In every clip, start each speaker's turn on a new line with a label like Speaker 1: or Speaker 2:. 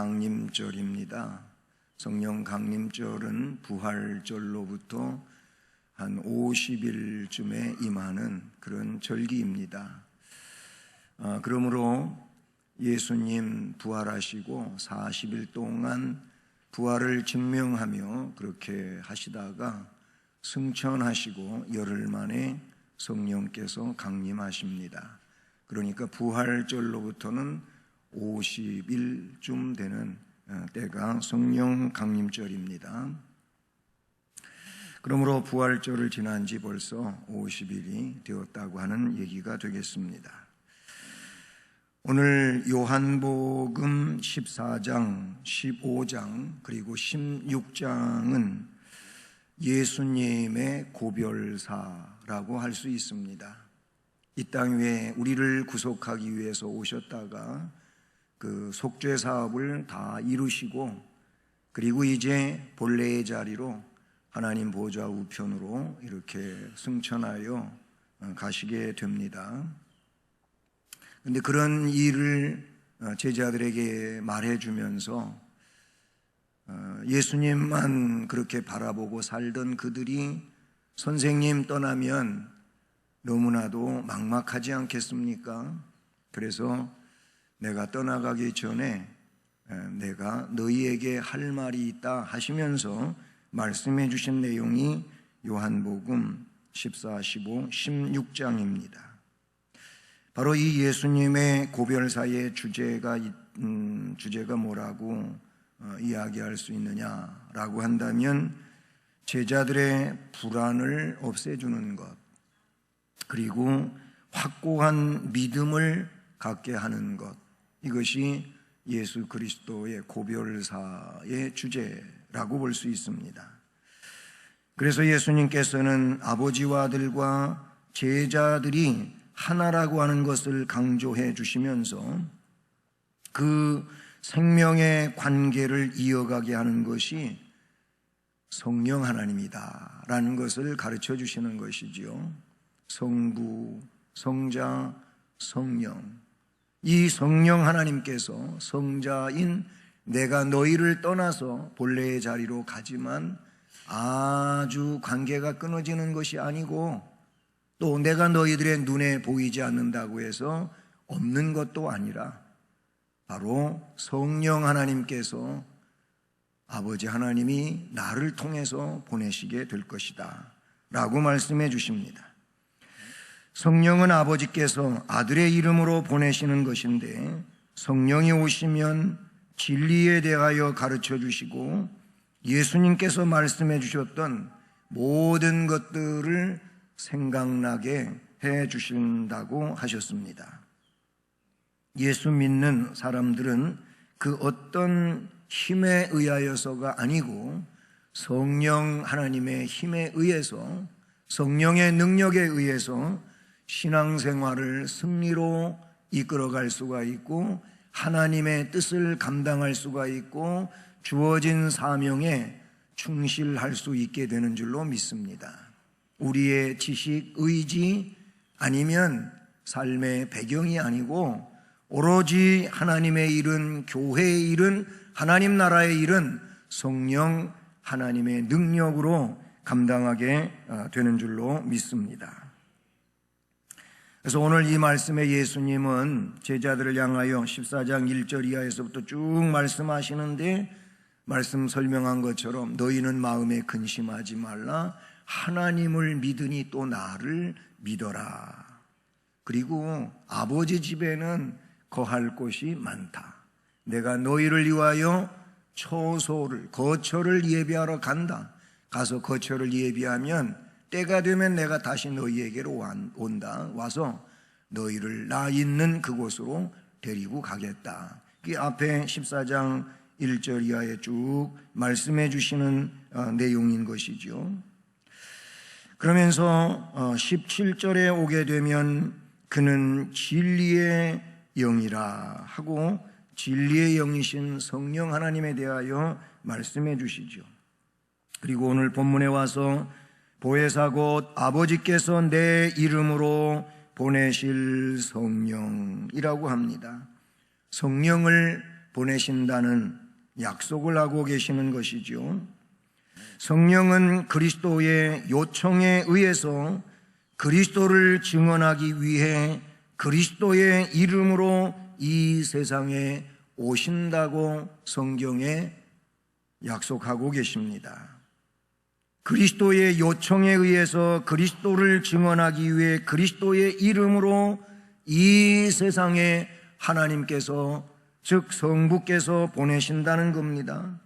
Speaker 1: 강림절입니다. 성령 강림절은 부활절로부터 한 50일쯤에 임하는 그런 절기입니다. 그러므로 예수님 부활하시고 40일 동안 부활을 증명하며 그렇게 하시다가 승천하시고 열흘 만에 성령께서 강림하십니다. 그러니까 부활절로부터는 50일쯤 되는 때가 성령 강림절입니다. 그러므로 부활절을 지난 지 벌써 50일이 되었다고 하는 얘기가 되겠습니다. 오늘 요한복음 14장, 15장 그리고 16장은 예수님의 고별사라고 할 수 있습니다. 이 땅 위에 우리를 구속하기 위해서 오셨다가 그 속죄 사업을 다 이루시고 그리고 이제 본래의 자리로 하나님 보좌 우편으로 이렇게 승천하여 가시게 됩니다. 그런데 그런 일을 제자들에게 말해주면서 예수님만 그렇게 바라보고 살던 그들이 선생님 떠나면 너무나도 막막하지 않겠습니까? 그래서 내가 떠나가기 전에 내가 너희에게 할 말이 있다 하시면서 말씀해 주신 내용이 요한복음 14, 15, 16장입니다. 바로 이 예수님의 고별사의 주제가 뭐라고 이야기할 수 있느냐라고 한다면 제자들의 불안을 없애주는 것, 그리고 확고한 믿음을 갖게 하는 것, 이것이 예수 그리스도의 고별사의 주제라고 볼 수 있습니다. 그래서 예수님께서는 아버지와 아들과 제자들이 하나라고 하는 것을 강조해 주시면서 그 생명의 관계를 이어가게 하는 것이 성령 하나님이다 라는 것을 가르쳐 주시는 것이지요. 성부, 성자, 성령, 이 성령 하나님께서 성자인 내가 너희를 떠나서 본래의 자리로 가지만 아주 관계가 끊어지는 것이 아니고 또 내가 너희들의 눈에 보이지 않는다고 해서 없는 것도 아니라 바로 성령 하나님께서 아버지 하나님이 나를 통해서 보내시게 될 것이다 라고 말씀해 주십니다. 성령은 아버지께서 아들의 이름으로 보내시는 것인데 성령이 오시면 진리에 대하여 가르쳐 주시고 예수님께서 말씀해 주셨던 모든 것들을 생각나게 해 주신다고 하셨습니다. 예수 믿는 사람들은 그 어떤 힘에 의하여서가 아니고 성령 하나님의 힘에 의해서, 성령의 능력에 의해서 신앙생활을 승리로 이끌어갈 수가 있고 하나님의 뜻을 감당할 수가 있고 주어진 사명에 충실할 수 있게 되는 줄로 믿습니다. 우리의 지식, 의지 아니면 삶의 배경이 아니고 오로지 하나님의 일은, 교회의 일은, 하나님 나라의 일은 성령 하나님의 능력으로 감당하게 되는 줄로 믿습니다. 그래서 오늘 이 말씀에 예수님은 제자들을 향하여 14장 1절 이하에서부터 쭉 말씀하시는데 말씀 설명한 것처럼 너희는 마음에 근심하지 말라. 하나님을 믿으니 또 나를 믿어라. 그리고 아버지 집에는 거할 곳이 많다. 내가 너희를 위하여 거처를 예비하러 간다. 가서 거처를 예비하면 때가 되면 내가 다시 너희에게로 온다. 와서 너희를 나 있는 그곳으로 데리고 가겠다. 그 앞에 14장 1절 이하에 쭉 말씀해 주시는 내용인 것이죠. 그러면서 17절에 오게 되면 그는 진리의 영이라 하고 진리의 영이신 성령 하나님에 대하여 말씀해 주시죠. 그리고 오늘 본문에 와서 보혜사 곧 아버지께서 내 이름으로 보내실 성령이라고 합니다. 성령을 보내신다는 약속을 하고 계시는 것이죠. 성령은 그리스도의 요청에 의해서 그리스도를 증언하기 위해 그리스도의 이름으로 이 세상에 오신다고 성경에 약속하고 계십니다. 그리스도의 요청에 의해서 그리스도를 증언하기 위해 그리스도의 이름으로 이 세상에 하나님께서, 즉 성부께서 보내신다는 겁니다.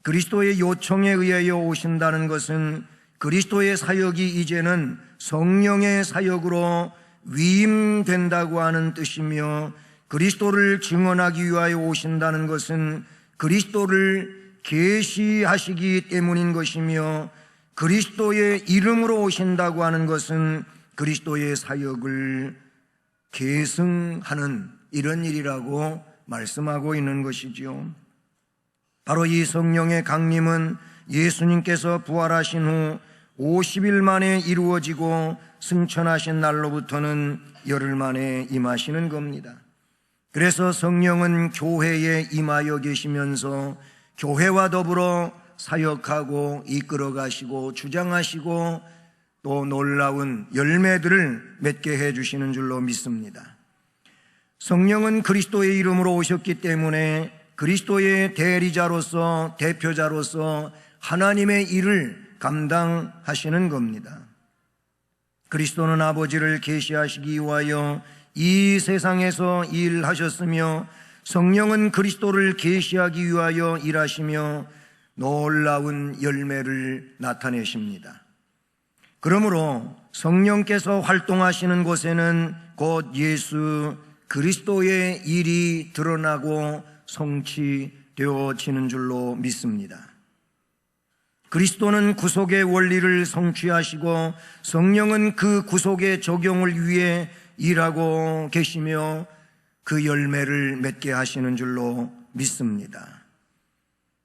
Speaker 1: 그리스도의 요청에 의하여 오신다는 것은 그리스도의 사역이 이제는 성령의 사역으로 위임된다고 하는 뜻이며, 그리스도를 증언하기 위하여 오신다는 것은 그리스도를 계시하시기 때문인 것이며, 그리스도의 이름으로 오신다고 하는 것은 그리스도의 사역을 계승하는 이런 일이라고 말씀하고 있는 것이지요. 바로 이 성령의 강림은 예수님께서 부활하신 후 50일 만에 이루어지고 승천하신 날로부터는 열흘 만에 임하시는 겁니다. 그래서 성령은 교회에 임하여 계시면서 교회와 더불어 사역하고 이끌어 가시고 주장하시고 또 놀라운 열매들을 맺게 해주시는 줄로 믿습니다. 성령은 그리스도의 이름으로 오셨기 때문에 그리스도의 대리자로서, 대표자로서 하나님의 일을 감당하시는 겁니다. 그리스도는 아버지를 계시하시기 위하여 이 세상에서 일하셨으며, 성령은 그리스도를 계시하기 위하여 일하시며 놀라운 열매를 나타내십니다. 그러므로 성령께서 활동하시는 곳에는 곧 예수 그리스도의 일이 드러나고 성취되어지는 줄로 믿습니다. 그리스도는 구속의 원리를 성취하시고 성령은 그 구속의 적용을 위해 일하고 계시며 그 열매를 맺게 하시는 줄로 믿습니다.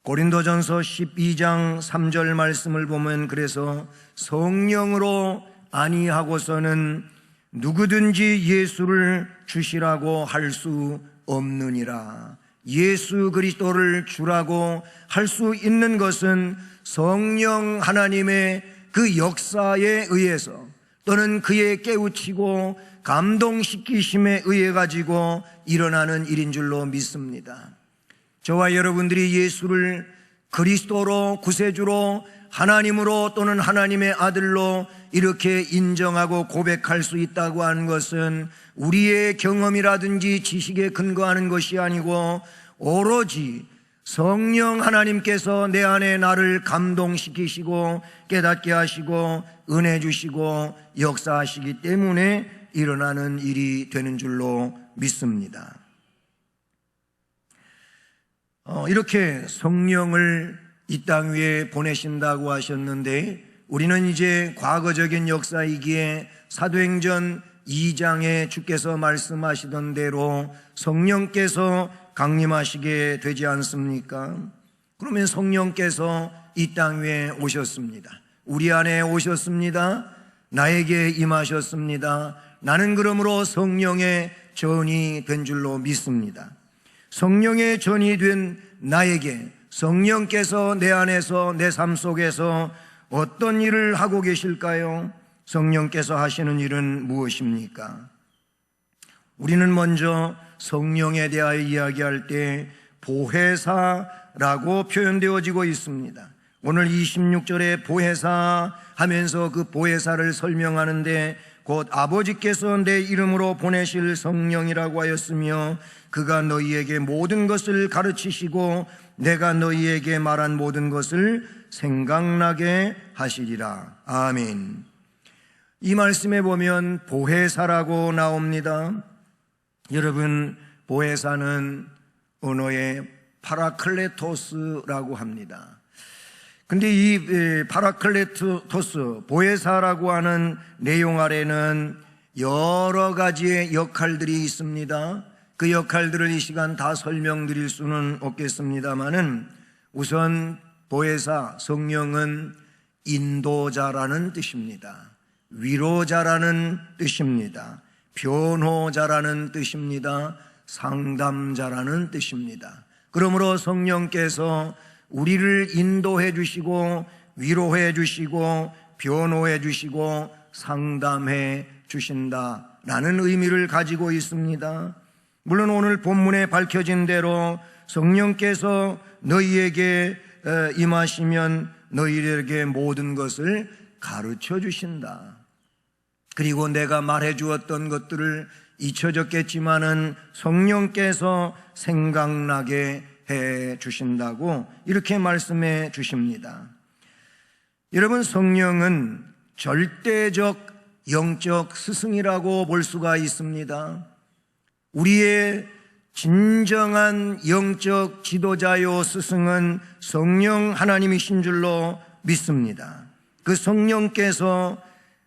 Speaker 1: 고린도전서 12장 3절 말씀을 보면, 그래서 성령으로 아니하고서는 누구든지 예수를 주시라고 할 수 없느니라. 예수 그리스도를 주라고 할 수 있는 것은 성령 하나님의 그 역사에 의해서, 또는 그의 깨우치고 감동시키심에 의해 가지고 일어나는 일인 줄로 믿습니다. 저와 여러분들이 예수를 그리스도로, 구세주로, 하나님으로 또는 하나님의 아들로 이렇게 인정하고 고백할 수 있다고 하는 것은 우리의 경험이라든지 지식에 근거하는 것이 아니고 오로지 성령 하나님께서 내 안에 나를 감동시키시고 깨닫게 하시고 은혜 주시고 역사하시기 때문에 일어나는 일이 되는 줄로 믿습니다. 이렇게 성령을 이 땅 위에 보내신다고 하셨는데, 우리는 이제 과거적인 역사이기에 사도행전 2장에 주께서 말씀하시던 대로 성령께서 강림하시게 되지 않습니까? 그러면 성령께서 이 땅 위에 오셨습니다. 우리 안에 오셨습니다. 나에게 임하셨습니다. 나는 그러므로 성령의 전이 된 줄로 믿습니다. 성령의 전이 된 나에게 성령께서 내 안에서, 내 삶 속에서 어떤 일을 하고 계실까요? 성령께서 하시는 일은 무엇입니까? 우리는 먼저 성령에 대하여 이야기할 때 보혜사라고 표현되어지고 있습니다. 오늘 26절에 보혜사 하면서 그 보혜사를 설명하는데, 곧 아버지께서 내 이름으로 보내실 성령이라고 하였으며 그가 너희에게 모든 것을 가르치시고 내가 너희에게 말한 모든 것을 생각나게 하시리라. 아멘. 이 말씀에 보면 보혜사라고 나옵니다. 여러분, 보혜사는 언어의 파라클레토스라고 합니다. 근데 이 파라클레토스, 보혜사라고 하는 내용 아래는 여러 가지의 역할들이 있습니다. 그 역할들을 이 시간 다 설명드릴 수는 없겠습니다만은, 우선 보혜사, 성령은 인도자라는 뜻입니다. 위로자라는 뜻입니다. 변호자라는 뜻입니다. 상담자라는 뜻입니다. 그러므로 성령께서 우리를 인도해 주시고 위로해 주시고 변호해 주시고 상담해 주신다라는 의미를 가지고 있습니다. 물론 오늘 본문에 밝혀진 대로 성령께서 너희에게 임하시면 너희에게 모든 것을 가르쳐 주신다. 그리고 내가 말해 주었던 것들을 잊혀졌겠지만은 성령께서 생각나게 해 주신다고 이렇게 말씀해 주십니다. 여러분, 성령은 절대적 영적 스승이라고 볼 수가 있습니다. 우리의 진정한 영적 지도자요 스승은 성령 하나님이신 줄로 믿습니다. 그 성령께서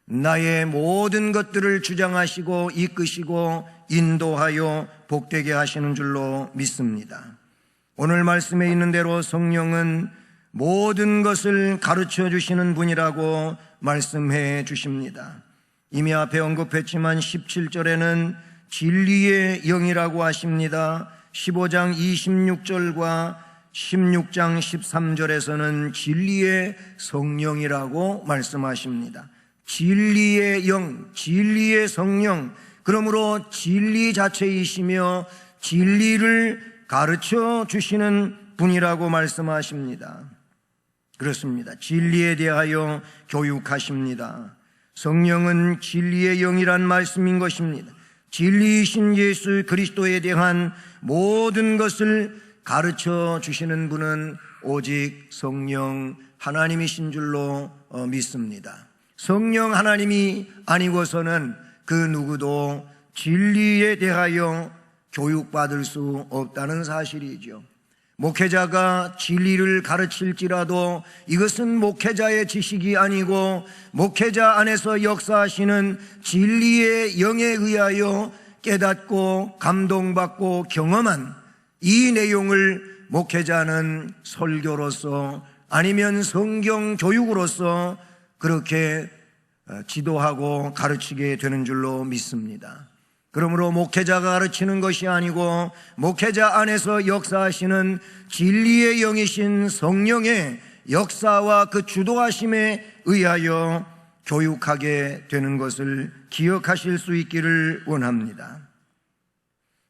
Speaker 1: 나의 모든 것들을 주장하시고 이끄시고 인도하여 복되게 하시는 줄로 믿습니다. 오늘 말씀에 있는 대로 성령은 모든 것을 가르쳐 주시는 분이라고 말씀해 주십니다. 이미 앞에 언급했지만 17절에는 진리의 영이라고 하십니다. 15장 26절과 16장 13절에서는 진리의 성령이라고 말씀하십니다. 진리의 영, 진리의 성령, 그러므로 진리 자체이시며 진리를 가르쳐 주시는 분이라고 말씀하십니다. 그렇습니다. 진리에 대하여 교육하십니다. 성령은 진리의 영이란 말씀인 것입니다. 진리이신 예수 그리스도에 대한 모든 것을 가르쳐 주시는 분은 오직 성령 하나님이신 줄로 믿습니다. 성령 하나님이 아니고서는 그 누구도 진리에 대하여 교육받을 수 없다는 사실이죠. 목회자가 진리를 가르칠지라도 이것은 목회자의 지식이 아니고 목회자 안에서 역사하시는 진리의 영에 의하여 깨닫고 감동받고 경험한 이 내용을 목회자는 설교로서 아니면 성경 교육으로서 그렇게 지도하고 가르치게 되는 줄로 믿습니다. 그러므로 목회자가 가르치는 것이 아니고 목회자 안에서 역사하시는 진리의 영이신 성령의 역사와 그 주도하심에 의하여 교육하게 되는 것을 기억하실 수 있기를 원합니다.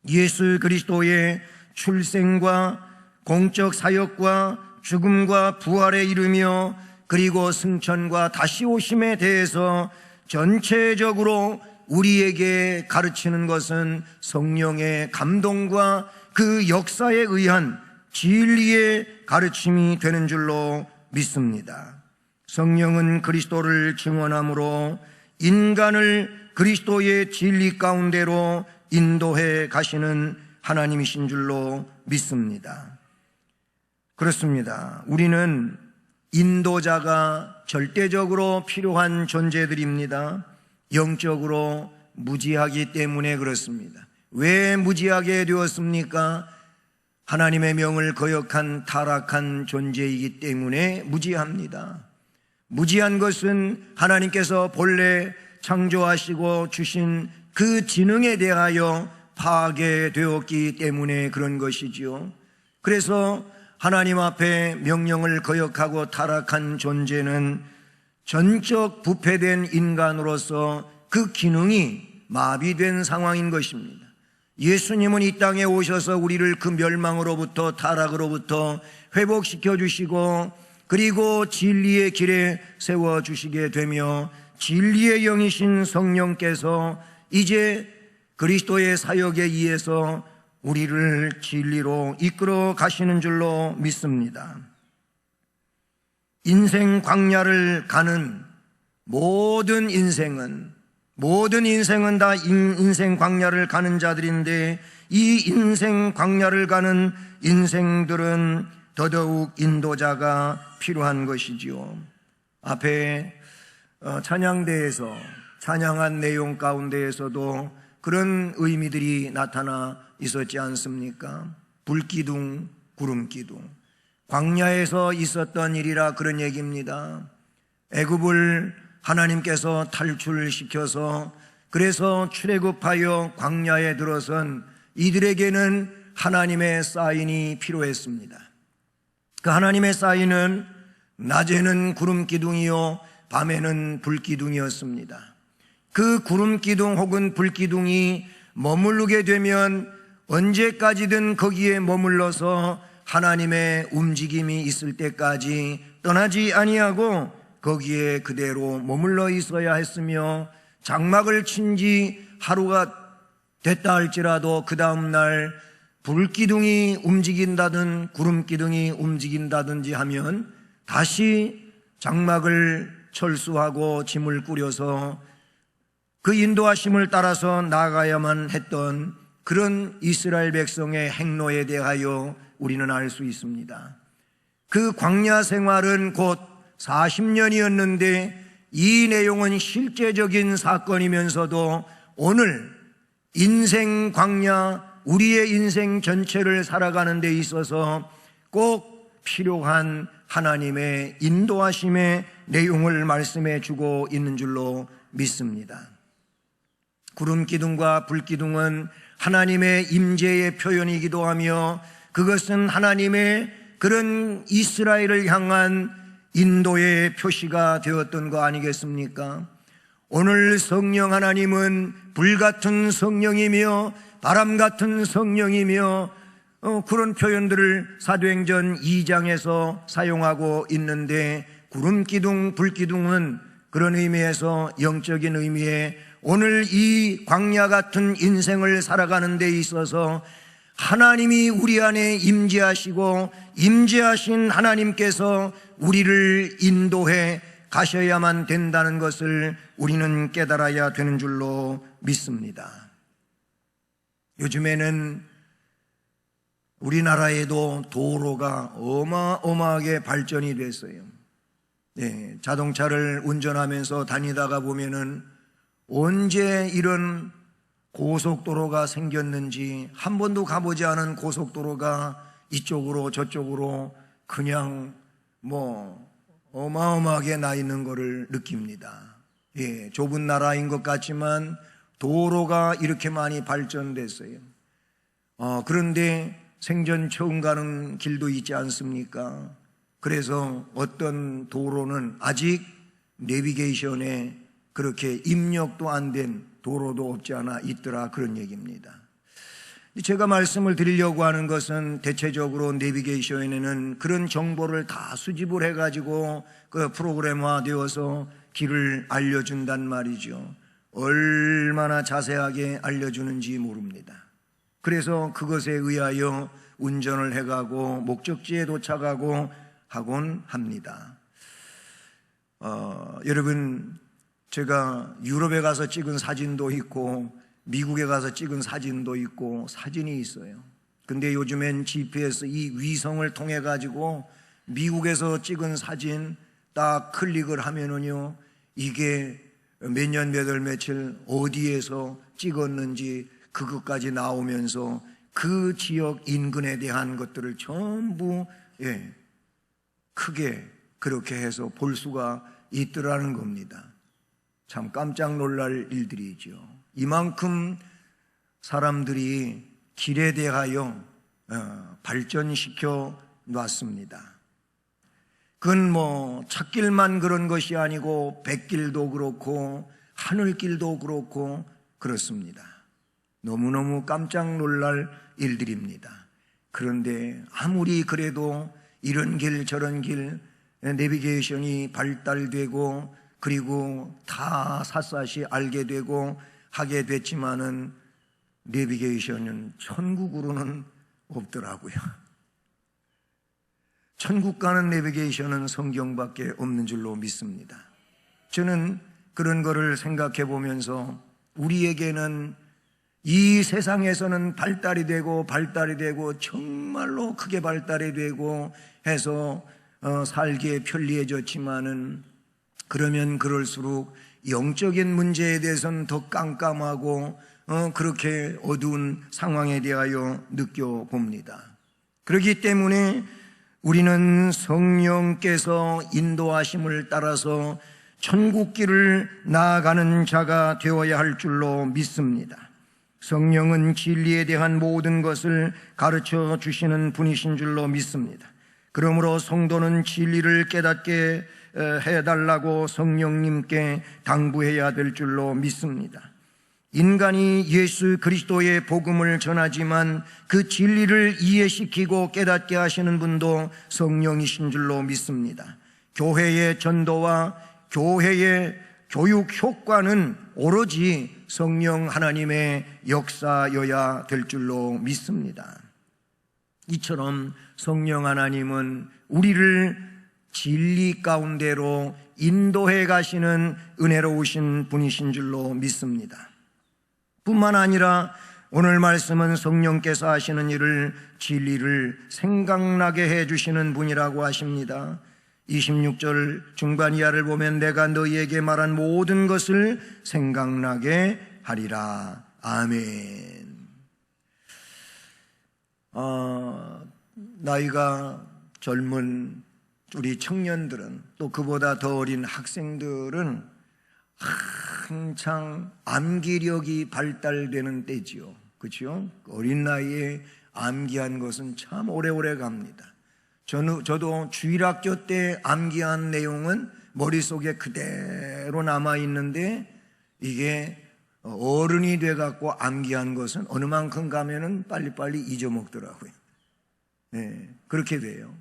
Speaker 1: 예수 그리스도의 출생과 공적 사역과 죽음과 부활에 이르며 그리고 승천과 다시 오심에 대해서 전체적으로 우리에게 가르치는 것은 성령의 감동과 그 역사에 의한 진리의 가르침이 되는 줄로 믿습니다. 성령은 그리스도를 증언함으로 인간을 그리스도의 진리 가운데로 인도해 가시는 하나님이신 줄로 믿습니다. 그렇습니다. 우리는 인도자가 절대적으로 필요한 존재들입니다. 영적으로 무지하기 때문에 그렇습니다. 왜 무지하게 되었습니까? 하나님의 명을 거역한 타락한 존재이기 때문에 무지합니다. 무지한 것은 하나님께서 본래 창조하시고 주신 그 지능에 대하여 파괴되었기 때문에 그런 것이지요. 그래서 하나님 앞에 명령을 거역하고 타락한 존재는 전적 부패된 인간으로서 그 기능이 마비된 상황인 것입니다. 예수님은 이 땅에 오셔서 우리를 그 멸망으로부터 타락으로부터 회복시켜 주시고 그리고 진리의 길에 세워주시게 되며 진리의 영이신 성령께서 이제 그리스도의 사역에 의해서 우리를 진리로 이끌어 가시는 줄로 믿습니다. 인생 광야를 가는 모든 인생은 다 인생 광야를 가는 자들인데 이 인생 광야를 가는 인생들은 더더욱 인도자가 필요한 것이지요. 앞에 찬양대에서 찬양한 내용 가운데에서도 그런 의미들이 나타나 있었지 않습니까? 불기둥, 구름기둥. 광야에서 있었던 일이라 그런 얘기입니다. 애굽을 하나님께서 탈출시켜서 그래서 출애굽하여 광야에 들어선 이들에게는 하나님의 사인이 필요했습니다. 그 하나님의 사인은 낮에는 구름 기둥이요 밤에는 불 기둥이었습니다. 그 구름 기둥 혹은 불 기둥이 머무르게 되면 언제까지든 거기에 머물러서 하나님의 움직임이 있을 때까지 떠나지 아니하고 거기에 그대로 머물러 있어야 했으며, 장막을 친 지 하루가 됐다 할지라도 그 다음날 불기둥이 움직인다든 구름기둥이 움직인다든지 하면 다시 장막을 철수하고 짐을 꾸려서 그 인도하심을 따라서 나아가야만 했던 그런 이스라엘 백성의 행로에 대하여 우리는 알 수 있습니다. 그 광야 생활은 곧 40년이었는데 이 내용은 실제적인 사건이면서도 오늘 인생 광야, 우리의 인생 전체를 살아가는 데 있어서 꼭 필요한 하나님의 인도하심의 내용을 말씀해 주고 있는 줄로 믿습니다. 구름 기둥과 불 기둥은 하나님의 임재의 표현이기도 하며, 그것은 하나님의 그런 이스라엘을 향한 인도의 표시가 되었던 거 아니겠습니까? 오늘 성령 하나님은 불같은 성령이며 바람 같은 성령이며 그런 표현들을 사도행전 2장에서 사용하고 있는데, 구름 기둥, 불 기둥은 그런 의미에서 영적인 의미에 오늘 이 광야 같은 인생을 살아가는 데 있어서 하나님이 우리 안에 임재하시고 임재하신 하나님께서 우리를 인도해 가셔야만 된다는 것을 우리는 깨달아야 되는 줄로 믿습니다. 요즘에는 우리나라에도 도로가 어마어마하게 발전이 됐어요. 자동차를 운전하면서 다니다가 보면은 언제 이런 고속도로가 생겼는지, 한 번도 가보지 않은 고속도로가 이쪽으로 저쪽으로 그냥 어마어마하게 나 있는 것을 느낍니다. 좁은 나라인 것 같지만 도로가 이렇게 많이 발전됐어요. 그런데 생전 처음 가는 길도 있지 않습니까? 그래서 어떤 도로는 아직 내비게이션에 그렇게 입력도 안 된 도로도 없지 않아 있더라, 그런 얘기입니다. 제가 말씀을 드리려고 하는 것은 대체적으로 내비게이션에는 그런 정보를 다 수집을 해가지고 그 프로그램화 되어서 길을 알려준단 말이죠. 얼마나 자세하게 알려주는지 모릅니다. 그래서 그것에 의하여 운전을 해가고 목적지에 도착하고 하곤 합니다. 여러분, 제가 유럽에 가서 찍은 사진도 있고 미국에 가서 찍은 사진도 있고 사진이 있어요. 근데 요즘엔 GPS, 이 위성을 통해 가지고 미국에서 찍은 사진 딱 클릭을 하면은요, 이게 몇 년 몇 월 며칠 어디에서 찍었는지 그것까지 나오면서 그 지역 인근에 대한 것들을 전부 크게 그렇게 해서 볼 수가 있더라는 겁니다. 참 깜짝 놀랄 일들이죠. 이만큼 사람들이 길에 대하여 발전시켜 놨습니다. 그건 찻길만 그런 것이 아니고 백길도 그렇고 하늘길도 그렇고 그렇습니다. 너무너무 깜짝 놀랄 일들입니다. 그런데 아무리 그래도 이런 길 저런 길 내비게이션이 발달되고 그리고 다 샅샅이 알게 되고 하게 됐지만은 내비게이션은 천국으로는 없더라고요. 천국 가는 내비게이션은 성경밖에 없는 줄로 믿습니다. 저는 그런 거를 생각해 보면서 우리에게는 이 세상에서는 발달이 되고 정말로 크게 발달이 되고 해서 살기에 편리해졌지만은, 그러면 그럴수록 영적인 문제에 대해서는 더 깜깜하고 그렇게 어두운 상황에 대하여 느껴봅니다. 그렇기 때문에 우리는 성령께서 인도하심을 따라서 천국길을 나아가는 자가 되어야 할 줄로 믿습니다. 성령은 진리에 대한 모든 것을 가르쳐 주시는 분이신 줄로 믿습니다. 그러므로 성도는 진리를 깨닫게 해달라고 성령님께 당부해야 될 줄로 믿습니다. 인간이 예수 그리스도의 복음을 전하지만 그 진리를 이해시키고 깨닫게 하시는 분도 성령이신 줄로 믿습니다. 교회의 전도와 교회의 교육 효과는 오로지 성령 하나님의 역사여야 될 줄로 믿습니다. 이처럼 성령 하나님은 우리를 진리 가운데로 인도해 가시는 은혜로우신 분이신 줄로 믿습니다. 뿐만 아니라 오늘 말씀은 성령께서 하시는 일을, 진리를 생각나게 해주시는 분이라고 하십니다. 26절 중반 이하를 보면 내가 너희에게 말한 모든 것을 생각나게 하리라. 아멘. 나이가 젊은 우리 청년들은, 또 그보다 더 어린 학생들은 한창 암기력이 발달되는 때지요. 그렇죠? 어린 나이에 암기한 것은 참 오래오래 갑니다. 저도 주일학교 때 암기한 내용은 머릿속에 그대로 남아있는데, 이게 어른이 돼갖고 암기한 것은 어느 만큼 가면은 빨리빨리 잊어먹더라고요. 네, 그렇게 돼요.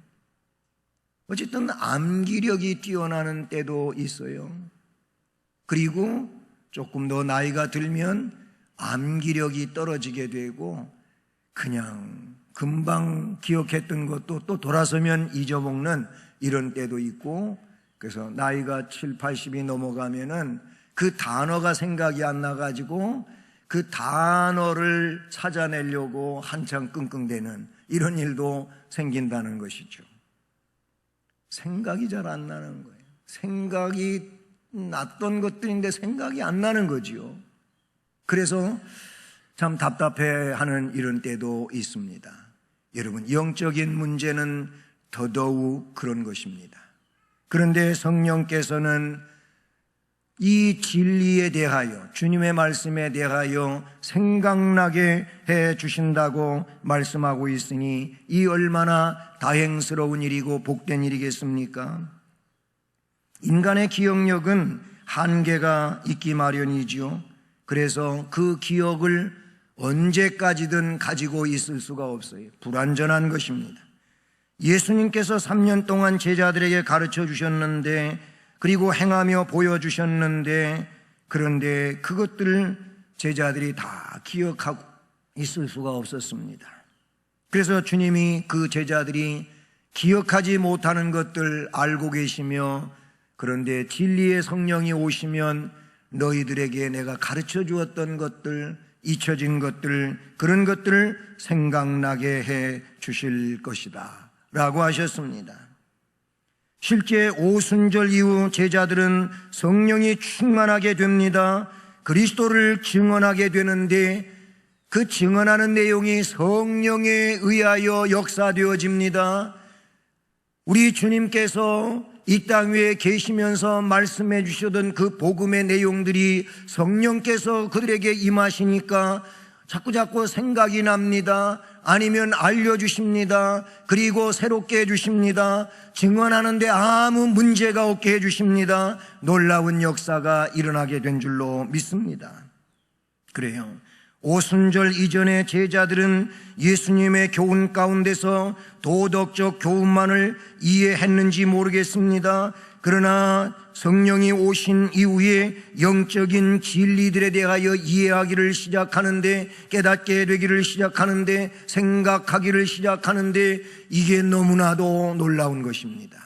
Speaker 1: 어쨌든 암기력이 뛰어나는 때도 있어요. 그리고 조금 더 나이가 들면 암기력이 떨어지게 되고 그냥 금방 기억했던 것도 또 돌아서면 잊어먹는 이런 때도 있고, 그래서 나이가 7, 80이 넘어가면은 그 단어가 생각이 안 나가지고 그 단어를 찾아내려고 한참 끙끙대는 이런 일도 생긴다는 것이죠. 생각이 잘 안 나는 거예요. 생각이 났던 것들인데 생각이 안 나는 거지요. 그래서 참 답답해하는 이런 때도 있습니다. 여러분, 영적인 문제는 더더욱 그런 것입니다. 그런데 성령께서는 이 진리에 대하여, 주님의 말씀에 대하여 생각나게 해 주신다고 말씀하고 있으니 이 얼마나 다행스러운 일이고 복된 일이겠습니까? 인간의 기억력은 한계가 있기 마련이지요. 그래서 그 기억을 언제까지든 가지고 있을 수가 없어요. 불완전한 것입니다. 예수님께서 3년 동안 제자들에게 가르쳐 주셨는데, 그리고 행하며 보여주셨는데, 그런데 그것들을 제자들이 다 기억하고 있을 수가 없었습니다. 그래서 주님이 그 제자들이 기억하지 못하는 것들 알고 계시며, 그런데 진리의 성령이 오시면 너희들에게 내가 가르쳐 주었던 것들, 잊혀진 것들, 그런 것들을 생각나게 해 주실 것이다 라고 하셨습니다. 실제 오순절 이후 제자들은 성령이 충만하게 됩니다. 그리스도를 증언하게 되는데 그 증언하는 내용이 성령에 의하여 역사되어집니다. 우리 주님께서 이 땅 위에 계시면서 말씀해 주셨던 그 복음의 내용들이 성령께서 그들에게 임하시니까 자꾸자꾸 생각이 납니다. 아니면 알려주십니다. 그리고 새롭게 해주십니다. 증언하는데 아무 문제가 없게 해주십니다. 놀라운 역사가 일어나게 된 줄로 믿습니다. 그래요. 오순절 이전에 제자들은 예수님의 교훈 가운데서 도덕적 교훈만을 이해했는지 모르겠습니다. 그러나 성령이 오신 이후에 영적인 진리들에 대하여 이해하기를 시작하는데, 깨닫게 되기를 시작하는데, 생각하기를 시작하는데, 이게 너무나도 놀라운 것입니다.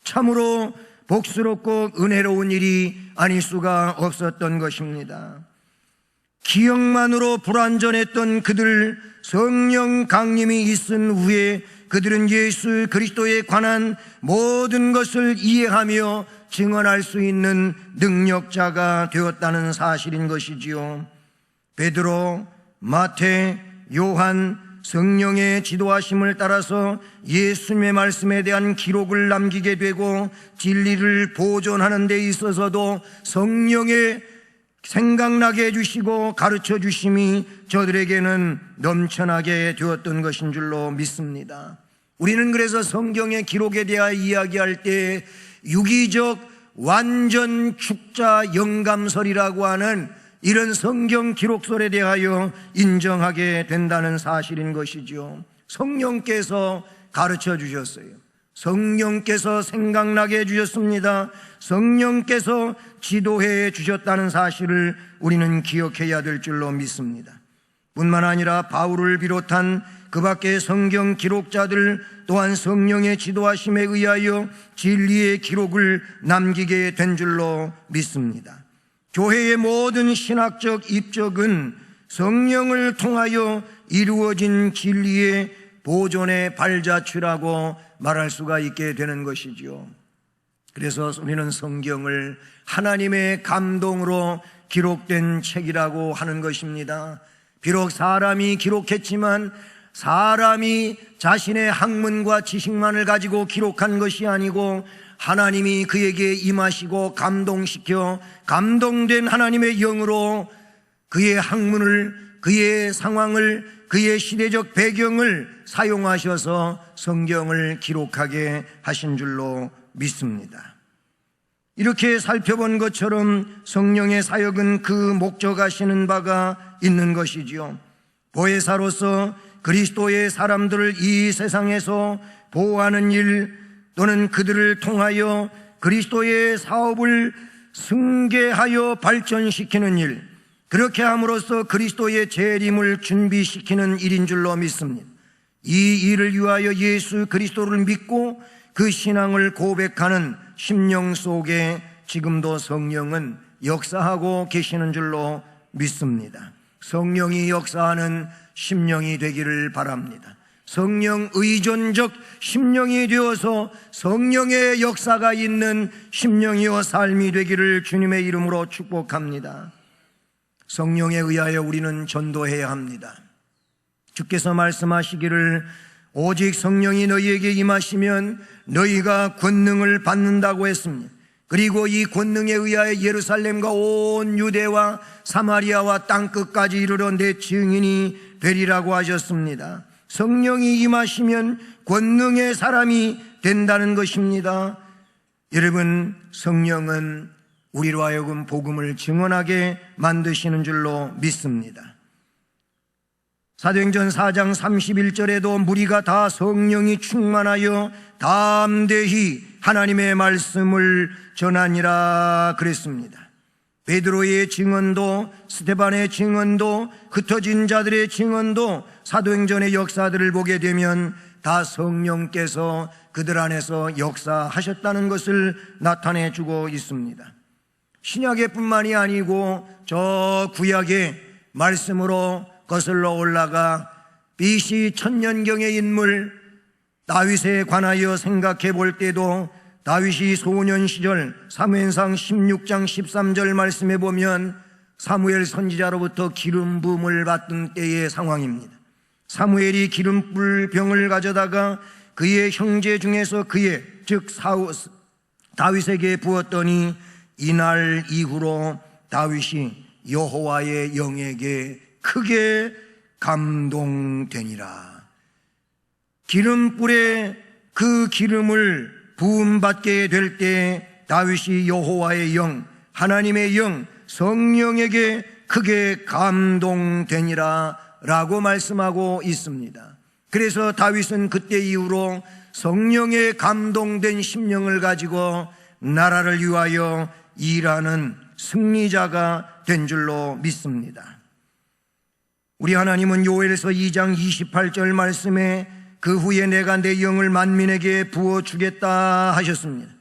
Speaker 1: 참으로 복스럽고 은혜로운 일이 아닐 수가 없었던 것입니다. 기억만으로 불완전했던 그들, 성령 강림이 있은 후에 그들은 예수 그리스도에 관한 모든 것을 이해하며 증언할 수 있는 능력자가 되었다는 사실인 것이지요. 베드로, 마태, 요한, 성령의 지도하심을 따라서 예수님의 말씀에 대한 기록을 남기게 되고 진리를 보존하는 데 있어서도 성령의 생각나게 해주시고 가르쳐 주심이 저들에게는 넘쳐나게 되었던 것인 줄로 믿습니다. 우리는 그래서 성경의 기록에 대하여 이야기할 때 유기적 완전 축자 영감설이라고 하는 이런 성경 기록설에 대하여 인정하게 된다는 사실인 것이죠. 성령께서 가르쳐 주셨어요. 성령께서 생각나게 해주셨습니다. 성령께서 지도해 주셨다는 사실을 우리는 기억해야 될 줄로 믿습니다. 뿐만 아니라 바울을 비롯한 그 밖의 성경 기록자들 또한 성령의 지도하심에 의하여 진리의 기록을 남기게 된 줄로 믿습니다. 교회의 모든 신학적 입적은 성령을 통하여 이루어진 진리의 보존의 발자취라고 말할 수가 있게 되는 것이지요. 그래서 우리는 성경을 하나님의 감동으로 기록된 책이라고 하는 것입니다. 비록 사람이 기록했지만 사람이 자신의 학문과 지식만을 가지고 기록한 것이 아니고 하나님이 그에게 임하시고 감동시켜 감동된 하나님의 영으로 그의 학문을, 그의 상황을, 그의 시대적 배경을 사용하셔서 성경을 기록하게 하신 줄로 믿습니다. 이렇게 살펴본 것처럼 성령의 사역은 그 목적하시는 바가 있는 것이지요. 보혜사로서 그리스도의 사람들을 이 세상에서 보호하는 일 또는 그들을 통하여 그리스도의 사업을 승계하여 발전시키는 일, 그렇게 함으로써 그리스도의 재림을 준비시키는 일인 줄로 믿습니다. 이 일을 위하여 예수 그리스도를 믿고 그 신앙을 고백하는 심령 속에 지금도 성령은 역사하고 계시는 줄로 믿습니다. 성령이 역사하는 심령이 되기를 바랍니다. 성령 의존적 심령이 되어서 성령의 역사가 있는 심령이요 삶이 되기를 주님의 이름으로 축복합니다. 성령에 의하여 우리는 전도해야 합니다. 주께서 말씀하시기를 오직 성령이 너희에게 임하시면 너희가 권능을 받는다고 했습니다. 그리고 이 권능에 의하여 예루살렘과 온 유대와 사마리아와 땅끝까지 이르러 내 증인이 되리라고 하셨습니다. 성령이 임하시면 권능의 사람이 된다는 것입니다. 여러분, 성령은 우리로 하여금 복음을 증언하게 만드시는 줄로 믿습니다. 사도행전 4장 31절에도 무리가 다 성령이 충만하여 담대히 하나님의 말씀을 전하니라 그랬습니다. 베드로의 증언도, 스데반의 증언도, 흩어진 자들의 증언도, 사도행전의 역사들을 보게 되면 다 성령께서 그들 안에서 역사하셨다는 것을 나타내 주고 있습니다. 신약의 뿐만이 아니고 저 구약의 말씀으로 거슬러 올라가 BC 천년경의 인물 다윗에 관하여 생각해 볼 때도 다윗이 소년 시절 사무엘상 16장 13절 말씀에 보면 사무엘 선지자로부터 기름 부음을 받던 때의 상황입니다. 사무엘이 기름불 병을 가져다가 그의 형제 중에서 그의 즉 다윗에게 부었더니 이날 이후로 다윗이 여호와의 영에게 크게 감동되니라. 기름불에 그 기름을 부음받게 될 때 다윗이 여호와의 영, 하나님의 영, 성령에게 크게 감동되니라 라고 말씀하고 있습니다. 그래서 다윗은 그때 이후로 성령에 감동된 심령을 가지고 나라를 위하여 일하는 승리자가 된 줄로 믿습니다. 우리 하나님은 요엘서 2장 28절 말씀에 그 후에 내가 내 영을 만민에게 부어주겠다 하셨습니다.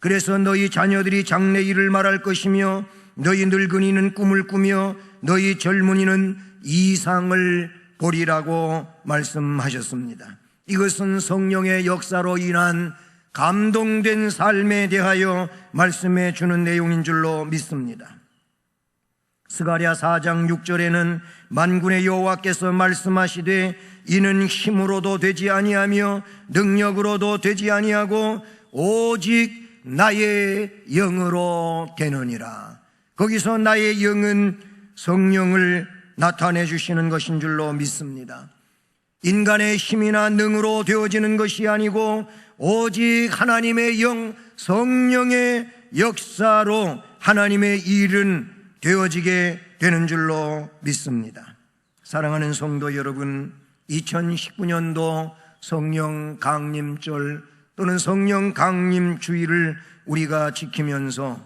Speaker 1: 그래서 너희 자녀들이 장래 일을 말할 것이며 너희 늙은이는 꿈을 꾸며 너희 젊은이는 이상을 보리라고 말씀하셨습니다. 이것은 성령의 역사로 인한 감동된 삶에 대하여 말씀해 주는 내용인 줄로 믿습니다. 스가랴 4장 6절에는 만군의 여호와께서 말씀하시되 이는 힘으로도 되지 아니하며 능력으로도 되지 아니하고 오직 나의 영으로 되느니라. 거기서 나의 영은 성령을 나타내 주시는 것인 줄로 믿습니다. 인간의 힘이나 능으로 되어지는 것이 아니고 오직 하나님의 영, 성령의 역사로 하나님의 일은 되어지게 되는 줄로 믿습니다. 사랑하는 성도 여러분, 2019년도 성령 강림절 또는 성령 강림 주일을 우리가 지키면서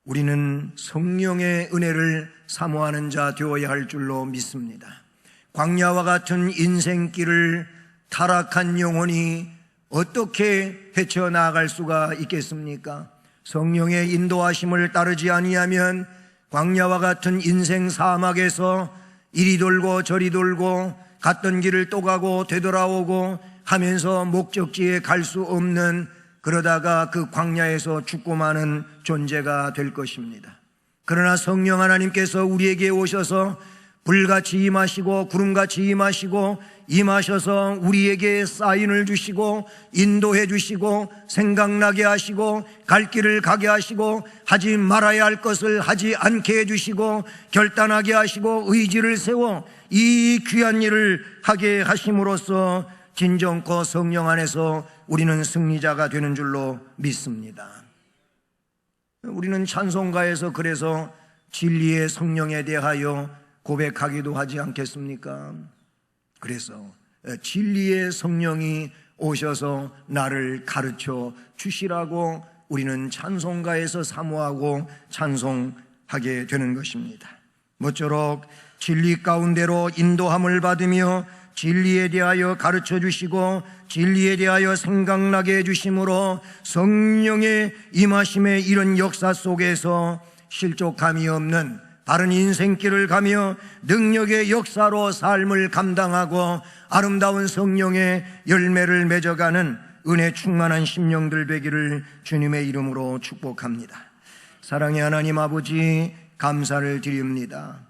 Speaker 1: 우리는 성령의 은혜를 사모하는 자 되어야 할 줄로 믿습니다. 광야와 같은 인생길을 타락한 영혼이 어떻게 헤쳐나갈 수가 있겠습니까? 성령의 인도하심을 따르지 아니하면 광야와 같은 인생 사막에서 이리 돌고 저리 돌고 갔던 길을 또 가고 되돌아오고 하면서 목적지에 갈 수 없는, 그러다가 그 광야에서 죽고 마는 존재가 될 것입니다. 그러나 성령 하나님께서 우리에게 오셔서 불같이 임하시고 구름같이 임하셔서 우리에게 사인을 주시고 인도해 주시고 생각나게 하시고 갈 길을 가게 하시고 하지 말아야 할 것을 하지 않게 해주시고 결단하게 하시고 의지를 세워 이 귀한 일을 하게 하심으로써 진정코 성령 안에서 우리는 승리자가 되는 줄로 믿습니다. 우리는 찬송가에서 그래서 진리의 성령에 대하여 고백하기도 하지 않겠습니까? 그래서 진리의 성령이 오셔서 나를 가르쳐 주시라고 우리는 찬송가에서 사모하고 찬송하게 되는 것입니다. 모쪼록 진리 가운데로 인도함을 받으며 진리에 대하여 가르쳐 주시고 진리에 대하여 생각나게 해주심으로 성령의 임하심의 이런 역사 속에서 실족함이 없는 바른 인생길을 가며 능력의 역사로 삶을 감당하고 아름다운 성령의 열매를 맺어가는 은혜 충만한 심령들 되기를 주님의 이름으로 축복합니다. 사랑의 하나님 아버지, 감사를 드립니다.